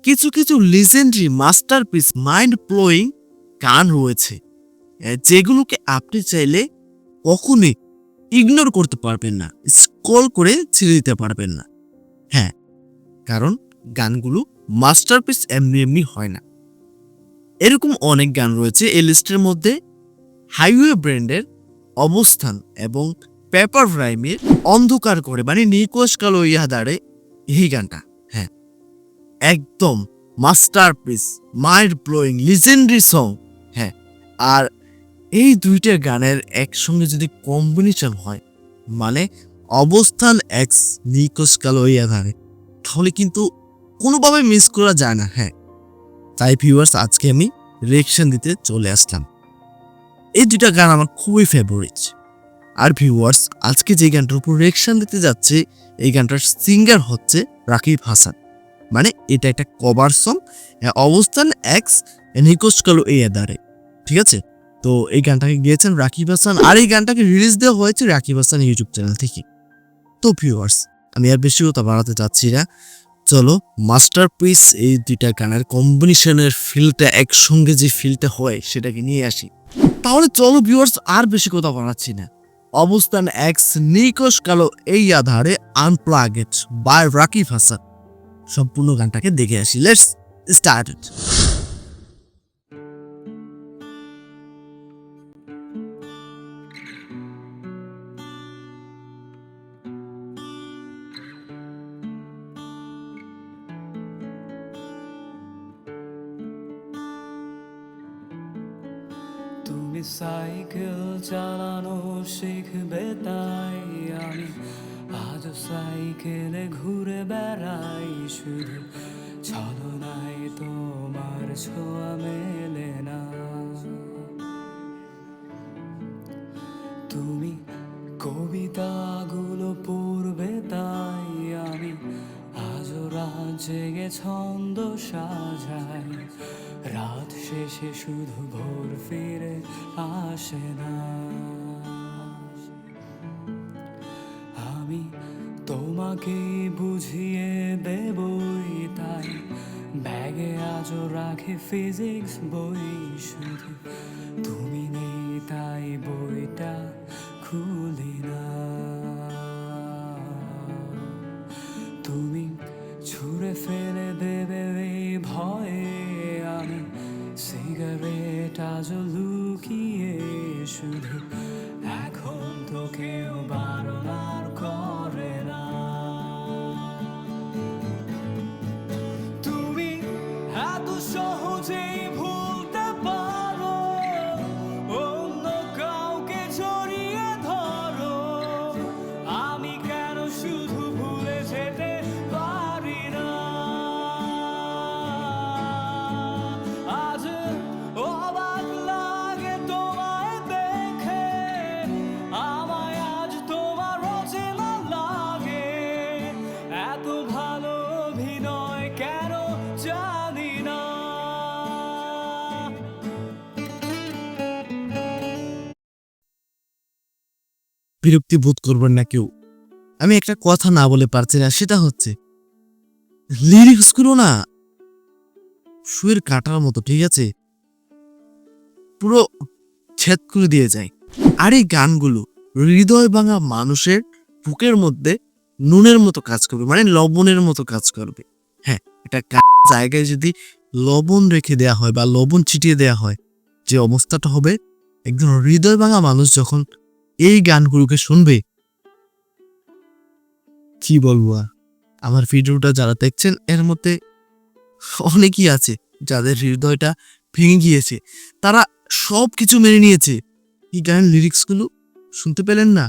কিছু কিছু legendary masterpiece mind blowing গান রয়েছে, যেগুলোকে আপনি চাইলে কখনোই ইগনোর করতে পারবেন না, স্ক্রল করে ছেড়ে দিতে পারবেন না। হ্যাঁ, কারণ গানগুলো মাস্টারপিস এমনি এমনি হয় না। এরকম অনেক গান রয়েছে এই লিস্টের মধ্যে। হাইওয়ে ব্র্যান্ডের অবস্থান এবং পেপার রাইমের অন্ধকার করে মানে নিকোশ কালো ইয়াদারে, এই গানটা হ্যাঁ একদম masterpiece, mind blowing, legendary song. হ্যাঁ, আর এই দুইটা গানের একসঙ্গে যদি কম্বিনেশন হয় মানে অবস্থান এক্স নিকোশ কালো ইয়াদারে, তাহলে কিন্তু কোনোভাবে মিস করা যায় না। হ্যাঁ, তাই ভিউয়ার্স আজকে আমি রিঅ্যাকশন দিতে চলে আসলাম। এই দুইটা গান আমার খুবই ফেভারিট। আর ভিউয়ার্স আজকে যে গানটার উপর রিঅ্যাকশন দিতে যাচ্ছে, এই গানটার সিঙ্গার হচ্ছে রাকিব হাসান। মানে এটা একটা কভার সং, অবস্থান এক্স নিকোশ কালো ইয়াদারে, ঠিক আছে? তো এই গানটাকে গেয়েছেন রাকিব হাসান, আর এই গানটাকে রিলিজ দেওয়া হয়েছে রাকিব হাসান ইউটিউব চ্যানেল থেকে। তো ভিউয়ার্স আমি আর বেশি কথা বাড়াতে চাচ্ছি না, চলো মাস্টারপিস এই দুইটা গানের কম্বিনেশনের ফিলটা, একসঙ্গে যে ফিলটা হয় সেটাকে নিয়ে আসি। তাহলে চলো ভিউয়ার্স আর বেশি কথা বাড়াচ্ছি না, অবস্থান এক্স নিকোশ কালো এই আধারে আনপ্লাগড বাই রাকিব হাসান সম্পূর্ণ গানটাকে দেখে আসি। Let's start it. তুমি সাইকেল চালানো শিখবে তাই আমি আজ সাইকেলে ঘুরে বেড়াই, শুধু ছলনায় তোমার ছোঁয়া মেলে না। তুমি কবিতাগুলো পড়বে তাই আমি আজও রাত জেগে ছন্দ সাজাই, রাত শেষে শুধু ভোর ফিরে আসে না। আমি তোমাকে বুঝিয়ে দেবই তাই ব্যাগে আজও রাখি ফিজিক্স বই, শুধু তুমি নেই তাই বইটা খুলি না। তুমি ছুঁড়ে ফেলে দেবে এই ভয়ে আমি সিগারেট আজও লুকিয়ে, শুধু এখন তো কেউ বারণ আর করে না। তুমি এত সহজেই ভুলতে পারো, অন্য কাউকে জড়িয়ে ধরো, আমি কেন শুধু ভুলে যেতে পারি না। আজ অবাক লাগে তোমায় দেখে, আমায় আজ তোমার অচেনা লাগে, এত ভালো অভিনয় কেন জানি না। বিরক্তি বোধ করবেন না কেউ, আমি একটা কথা না বলে পারছি না, সেটা হচ্ছে লিরিক্সগুলো না সুয়ের কাটার মতো, ঠিক আছে? পুরো ছেদ করে দিয়ে যায়। আর এই গানগুলো হৃদয় ভাঙা মানুষের বুকের মধ্যে নুনের মতো কাজ করবে, মানে লবণের মতো কাজ করবে। হ্যাঁ, এটা জায়গায় যদি লবণ রেখে দেয়া হয় বা লবণ ছিটিয়ে দেয়া হয়, যে অবস্থাটা হবে, একজন হৃদয় ভাঙা মানুষ যখন এই গানগুলোকে শুনবে, কি বলবো আর। আমার ভিডিওটা যারা দেখছেন এর মধ্যে অনেকেই আছে যাদের হৃদয়টা ভেঙে গিয়েছে, তারা সব কিছু মেনে নিয়েছে। এই গানের লিরিক্সগুলো শুনতে পেলেন না?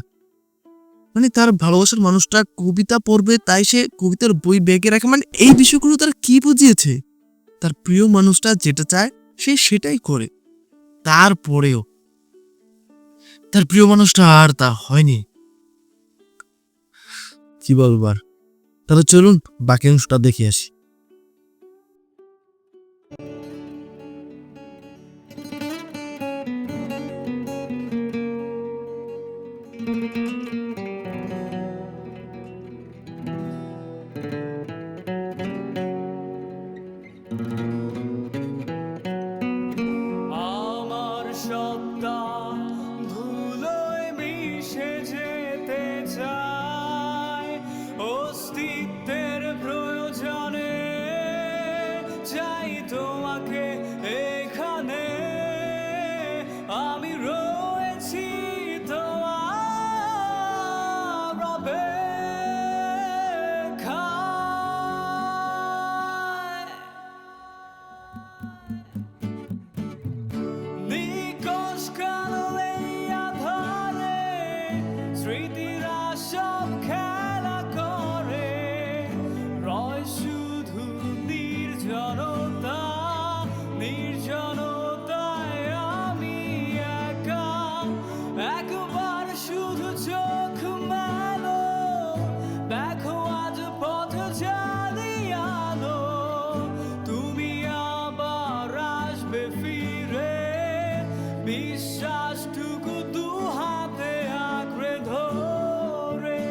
মানে তার ভালোবাসার মানুষটা কবিতা পড়বে তাই সে কবিতার বই ব্যাগে রাখে, মানে এই বিষয়গুলো তার কি বুঝিয়েছে? তার প্রিয় মানুষটা যেটা চায় সে সেটাই করে, তারপরেও তার প্রিয় মানুষটা আর তা হয়নি। কি বলবার, তাহলে চলুন বাকি অংশটা দেখে আসি। চাই তোমাকে এখানে, আমি রয়েছি তোমার অপেক্ষায়। নিকশ কালো এই আধারে স্মৃতিরা সব খেলা করে, রয় শুধু নির্জনতা, নির্জনতায় আমি একা। একবার শুধু চোখ মেলো, দেখো আজ পথ জানিয়ালো, তুমি আবার আসবে ফিরে, বিশ্বাসটুকু দু হাতে আঁকড়ে ধরে।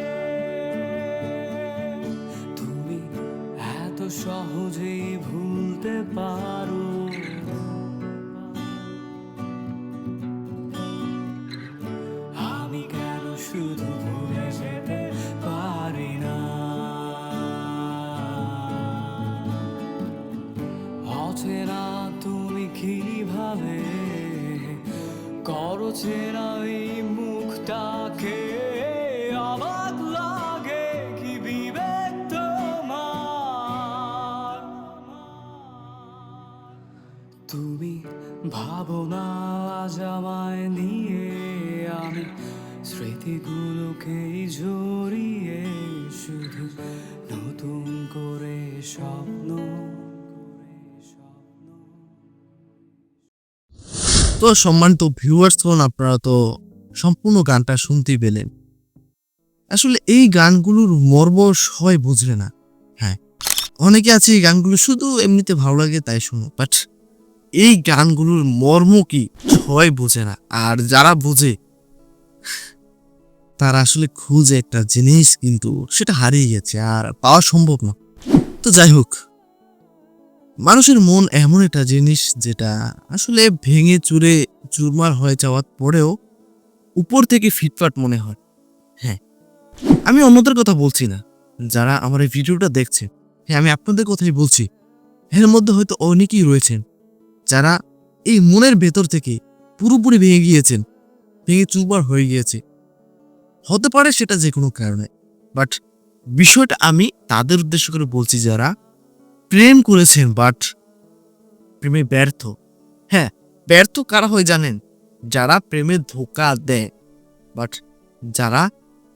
তুমি এত সহজেই ভুলতে পারো, আমি কেন শুধু ভুলে যেতে পারি না? অচেনা তুমি কিভাবে করো চেনা এই মুখটাকে, অবাক লাগে কি বিবেক তোমার। তুমি ভাবো না আজ আমায় নিয়ে, আমি স্মৃতিগুলোকেই জড়িয়ে শুধু নতুন করে স্বপ্ন। তো সম্মানিত ভিউয়ার্স, আপনারা তো সম্পূর্ণ গানটা শুনতেই পেলেন। আসলে এই গানগুলোর মর্ম সবাই বুঝবে না। হ্যাঁ, অনেকে আছে এই গানগুলো শুধু এমনিতে ভালো লাগে তাই শুনো, বাট এই গানগুলোর মর্ম কি সবাই বোঝে না। আর যারা বোঝে তারা আসলে খুঁজে একটা জিনিস, কিন্তু সেটা হারিয়ে গেছে আর পাওয়া সম্ভব না। তো যাই হোক, মানুষের মন এমন একটা জিনিস যেটা আসলে ভেঙে চুরে চুরমার হয়ে যাওয়ার পরেও উপর থেকে ফিটফাট মনে হয়। হ্যাঁ, আমি অন্যদের কথা বলছি না, যারা আমার এই ভিডিওটা দেখছে, হ্যাঁ আমি আপনাদের কথাই বলছি। এর মধ্যে হয়তো অনেকেই রয়েছেন যারা এই মনের ভেতর থেকে পুরোপুরি ভেঙে গিয়েছেন, ভেঙে চুরমার হয়ে গিয়েছে। হতে পারে সেটা যে কোনো কারণে, বাট বিষয়টা আমি তাদের উদ্দেশ্য করে বলছি যারা প্রেম করেছেন বাট প্রেমে ব্যর্থ। হ্যাঁ, ব্যর্থ কারা হয় জানেন? যারা প্রেমে ধোঁকা দেয়, বাট যারা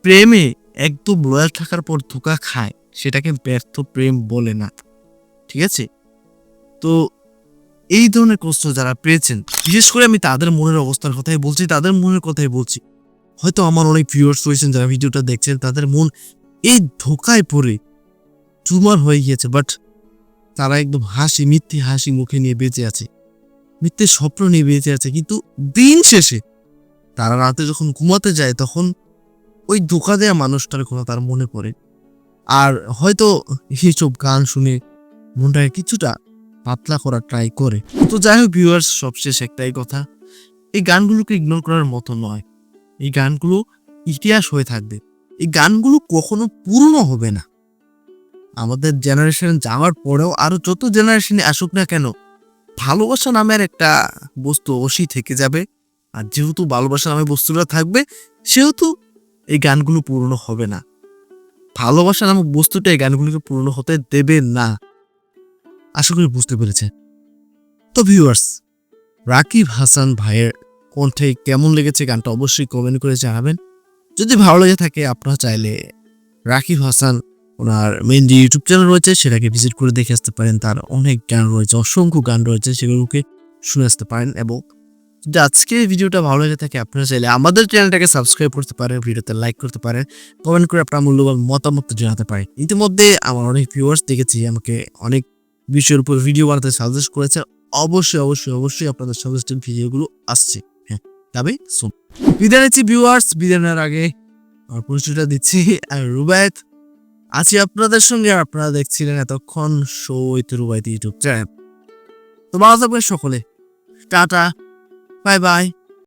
প্রেমে একদম লয়াল থাকার পর ধোঁকা খায় সেটাকে ব্যর্থ প্রেম বলে না, ঠিক আছে? তো এই ধরনের কষ্ট যারা পেয়েছেন, বিশেষ করে আমি তাদের মনের অবস্থার কথাই বলছি, তাদের মনের কথাই বলছি। হয়তো আমার অনেক ভিউয়ার্স রয়েছেন যারা ভিডিওটা দেখছেন, তাদের মন এই ধোঁকায় পড়ে চুরমার হয়ে গিয়েছে, বাট তারা একদম মিথ্যে হাসি মুখে নিয়ে বেঁচে আছে, মিথ্যে স্বপ্ন নিয়ে বেঁচে আছে। কিন্তু দিন শেষে তারা রাতে যখন ঘুমাতে যায় তখন ওই ধোঁকা দেয়া মানুষটার কথা তার মনে পড়ে, আর হয়তো এইসব গান শুনে মনটাকে কিছুটা পাতলা করার ট্রাই করে। তো যাই হোক ভিউয়ার্স, সবশেষ একটাই কথা, এই গানগুলোকে ইগনোর করার মতো নয়। এই গানগুলো ইতিহাস হয়ে থাকবে, এই গানগুলো কখনো পুরনো হবে না। আমাদের জেনারেশন যাওয়ার পরেও আরো যত জেনারেশনে আসুক না কেন, ভালোবাসা নামের একটা বস্তু অবশ্যই থেকে যাবে। আর যেহেতু ভালোবাসা নামে বস্তুটা থাকবে, সেহেতু এই গানগুলো পুরনো হবে না। ভালোবাসা নামক বস্তুটা এই গানগুলোকে পুরনো হতে দেবে না। আশা করি বুঝতে পেরেছে। তো ভিউয়ার্স, রাকিব হাসান ভাইয়ের কণ্ঠে কেমন লেগেছে গানটা অবশ্যই কমেন্ট করে জানাবেন। যদি ভালো লেগে থাকে আপনারা চাইলে রাকিব হাসান ওনার মেইন যে ইউটিউব চ্যানেল রয়েছে সেটাকে ভিজিট করে দেখে আসতে পারেন। তার অনেক গান রয়েছে, অসংখ্য গান রয়েছে, সেগুলোকে শুনে আসতে পারেন। এবং যদি আজকে ভিডিওটা ভালো লেগে থাকে আপনারা চাইলে আমাদের চ্যানেলটাকে সাবস্ক্রাইব করতে পারেন, ভিডিওতে লাইক করতে পারেন, কমেন্ট করে আপনার মূল্যবান মতামত জানাতে পারেন। ইতিমধ্যে আমার অনেক ভিউয়ার্স দেখেছি আমাকে অনেক বিষয়ের উপর ভিডিও বানাতে সাজেস্ট করেছে। অবশ্যই অবশ্যই অবশ্যই আপনাদের সাজেস্টেড ভিডিওগুলো আসছে। হ্যাঁ, তবে শুন, বিদায় নিচ্ছি ভিউয়ার্স। বিদায় নেওয়ার আগে আমার পরিচয়টা দিচ্ছি, আর রুবায়েত আছি আপনাদের সঙ্গে। আপনারা দেখছিলেন এতক্ষণ show with Rubayet YouTube channel. তো ভালো থাকবেন সকলে, টাটা, বাই বাই।